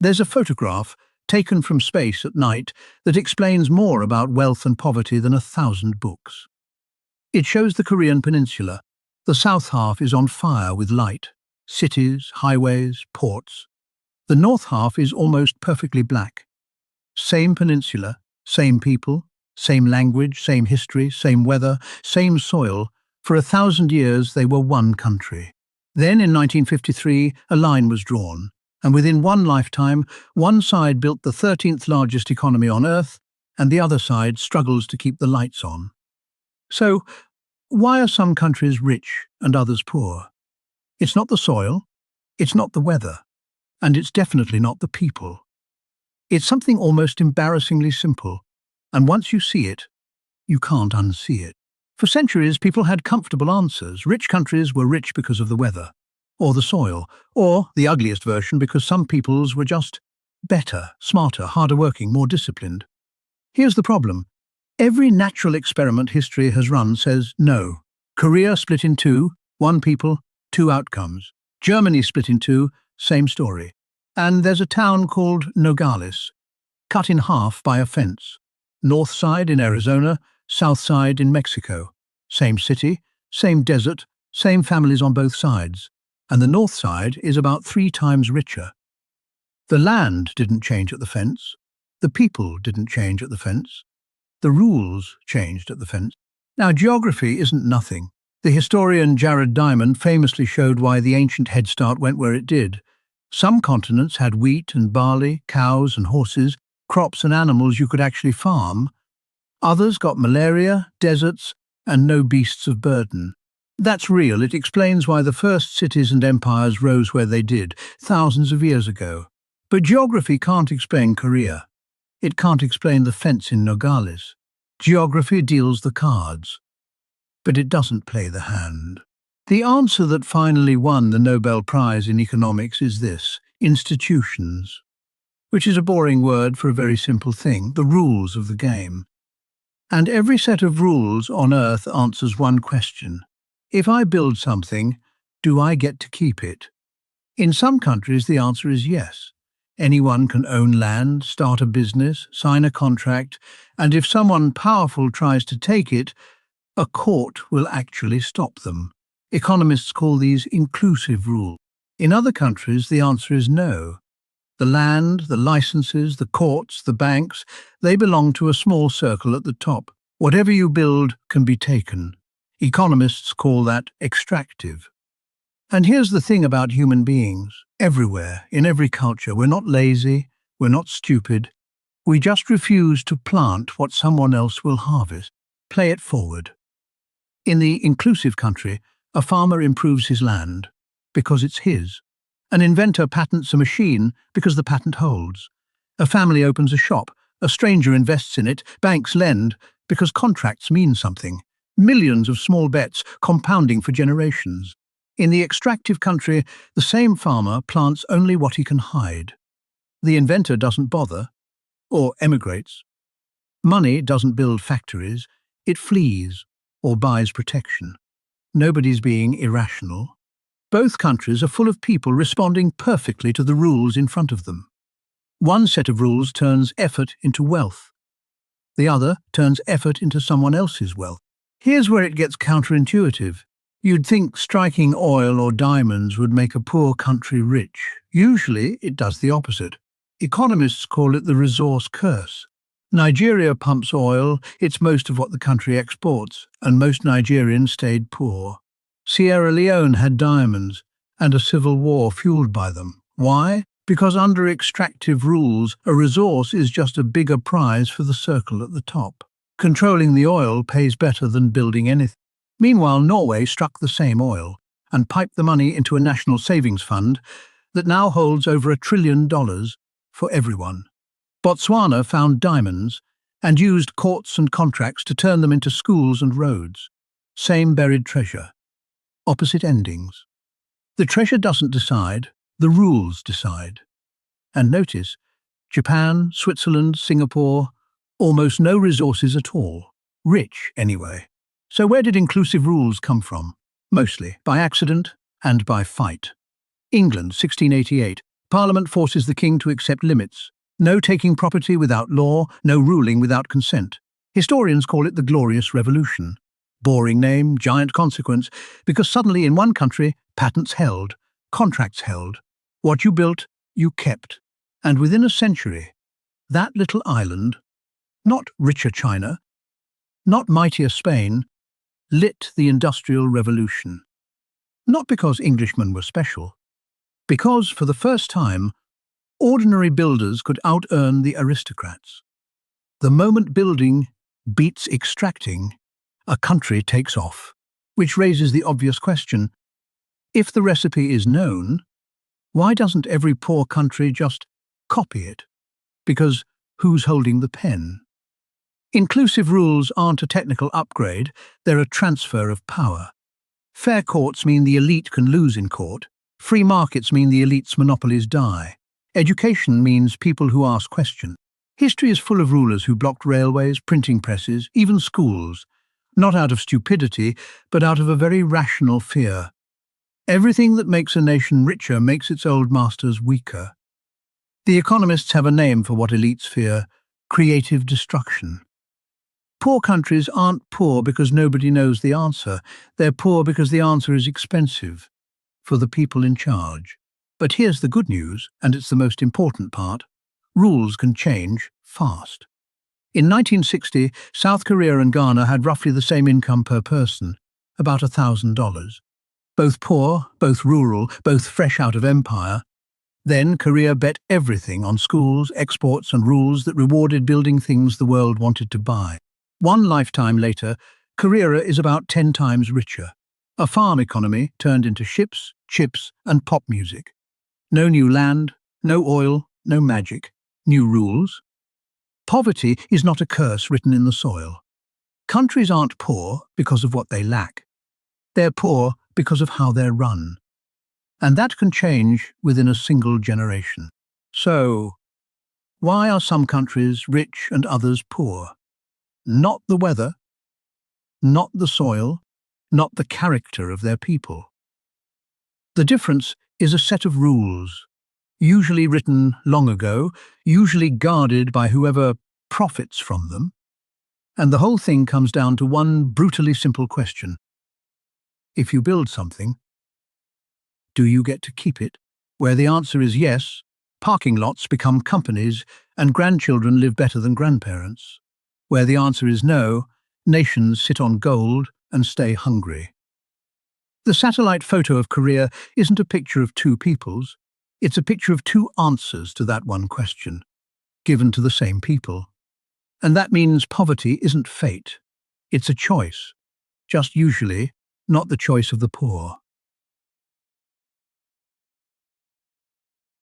There's a photograph taken from space at night that explains more about wealth and poverty than 1,000 books. It shows the Korean peninsula. The south half is on fire with light. Cities, highways, ports. The north half is almost perfectly black. Same peninsula, same people, same language, same history, same weather, same soil. For 1,000 years they were one country. Then in 1953 a line was drawn, and within one lifetime one side built the 13th largest economy on Earth and the other side struggles to keep the lights on. So, why are some countries rich and others poor? It's not the soil, it's not the weather, and it's definitely not the people. It's something almost embarrassingly simple, and once you see it, you can't unsee it. For centuries, people had comfortable answers. Rich countries were rich because of the weather, or the soil, or, the ugliest version, because some peoples were just better, smarter, harder working, more disciplined. Here's the problem. Every natural experiment history has run says no. Korea split in two, one people, two outcomes. Germany split in two, same story. And there's a town called Nogales, cut in half by a fence. North side in Arizona, south side in Mexico. Same city, same desert, same families on both sides. And the north side is about 3 times richer. The land didn't change at the fence. The people didn't change at the fence. The rules changed at the fence. Now, geography isn't nothing. The historian Jared Diamond famously showed why the ancient head start went where it did. Some continents had wheat and barley, cows and horses, crops and animals you could actually farm. Others got malaria, deserts, and no beasts of burden. That's real. It explains why the first cities and empires rose where they did, thousands of years ago. But geography can't explain Korea. It can't explain the fence in Nogales. Geography deals the cards, but it doesn't play the hand. The answer that finally won the Nobel Prize in economics is this: institutions, which is a boring word for a very simple thing, the rules of the game. And every set of rules on Earth answers one question. If I build something, do I get to keep it? In some countries, the answer is yes. Anyone can own land, start a business, sign a contract, and if someone powerful tries to take it, a court will actually stop them. Economists call these inclusive rules. In other countries, the answer is no. The land, the licenses, the courts, the banks, they belong to a small circle at the top. Whatever you build can be taken. Economists call that extractive. And here's the thing about human beings. Everywhere, in every culture, we're not lazy, we're not stupid. We just refuse to plant what someone else will harvest. Play it forward. In the inclusive country, a farmer improves his land because it's his. An inventor patents a machine because the patent holds. A family opens a shop. A stranger invests in it. Banks lend because contracts mean something. Millions of small bets compounding for generations. In the extractive country, the same farmer plants only what he can hide. The inventor doesn't bother, or emigrates. Money doesn't build factories, it flees or buys protection. Nobody's being irrational. Both countries are full of people responding perfectly to the rules in front of them. One set of rules turns effort into wealth. The other turns effort into someone else's wealth. Here's where it gets counterintuitive. You'd think striking oil or diamonds would make a poor country rich. Usually, it does the opposite. Economists call it the resource curse. Nigeria pumps oil, it's most of what the country exports, and most Nigerians stayed poor. Sierra Leone had diamonds, and a civil war fueled by them. Why? Because under extractive rules, a resource is just a bigger prize for the circle at the top. Controlling the oil pays better than building anything. Meanwhile, Norway struck the same oil and piped the money into a national savings fund that now holds over $1 trillion for everyone. Botswana found diamonds and used courts and contracts to turn them into schools and roads. Same buried treasure. Opposite endings. The treasure doesn't decide, the rules decide. And notice, Japan, Switzerland, Singapore, almost no resources at all. Rich, anyway. So where did inclusive rules come from? Mostly by accident and by fight. England, 1688. Parliament forces the king to accept limits. No taking property without law, no ruling without consent. Historians call it the Glorious Revolution. Boring name, giant consequence, because suddenly in one country, patents held, contracts held. What you built, you kept. And within a century, that little island, not richer China, not mightier Spain, lit the Industrial Revolution. Not because Englishmen were special, because, for the first time, ordinary builders could out-earn the aristocrats. The moment building beats extracting, a country takes off, which raises the obvious question, if the recipe is known, why doesn't every poor country just copy it? Because who's holding the pen? Inclusive rules aren't a technical upgrade, they're a transfer of power. Fair courts mean the elite can lose in court. Free markets mean the elite's monopolies die. Education means people who ask questions. History is full of rulers who blocked railways, printing presses, even schools, not out of stupidity, but out of a very rational fear. Everything that makes a nation richer makes its old masters weaker. The economists have a name for what elites fear: creative destruction. Poor countries aren't poor because nobody knows the answer. They're poor because the answer is expensive for the people in charge. But here's the good news, and it's the most important part. Rules can change fast. In 1960, South Korea and Ghana had roughly the same income per person, about $1,000. Both poor, both rural, both fresh out of empire. Then Korea bet everything on schools, exports and rules that rewarded building things the world wanted to buy. One lifetime later, Korea is about 10 times richer. A farm economy turned into ships, chips and pop music. No new land, no oil, no magic. New rules. Poverty is not a curse written in the soil. Countries aren't poor because of what they lack. They're poor because of how they're run. And that can change within a single generation. So, why are some countries rich and others poor? Not the weather, not the soil, not the character of their people. The difference is a set of rules, usually written long ago, usually guarded by whoever profits from them. And the whole thing comes down to one brutally simple question. If you build something, do you get to keep it? Where the answer is yes, parking lots become companies and grandchildren live better than grandparents. Where the answer is no, nations sit on gold and stay hungry. The satellite photo of Korea isn't a picture of two peoples. It's a picture of two answers to that one question, given to the same people. And that means poverty isn't fate. It's a choice, just usually not the choice of the poor.